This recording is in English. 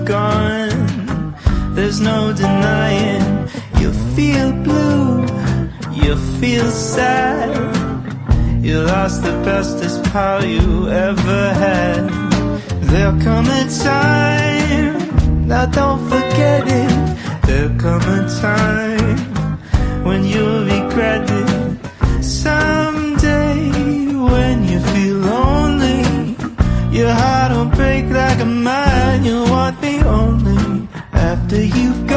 gone. There's no denying. You feel blue, you feel sad. You lost the bestest pal you ever had. There'll come a time, now don't forget it. There'll come a time when you'll regret it. Someday when you feel lonely, your heart will break like a mine. You'll want me only after you've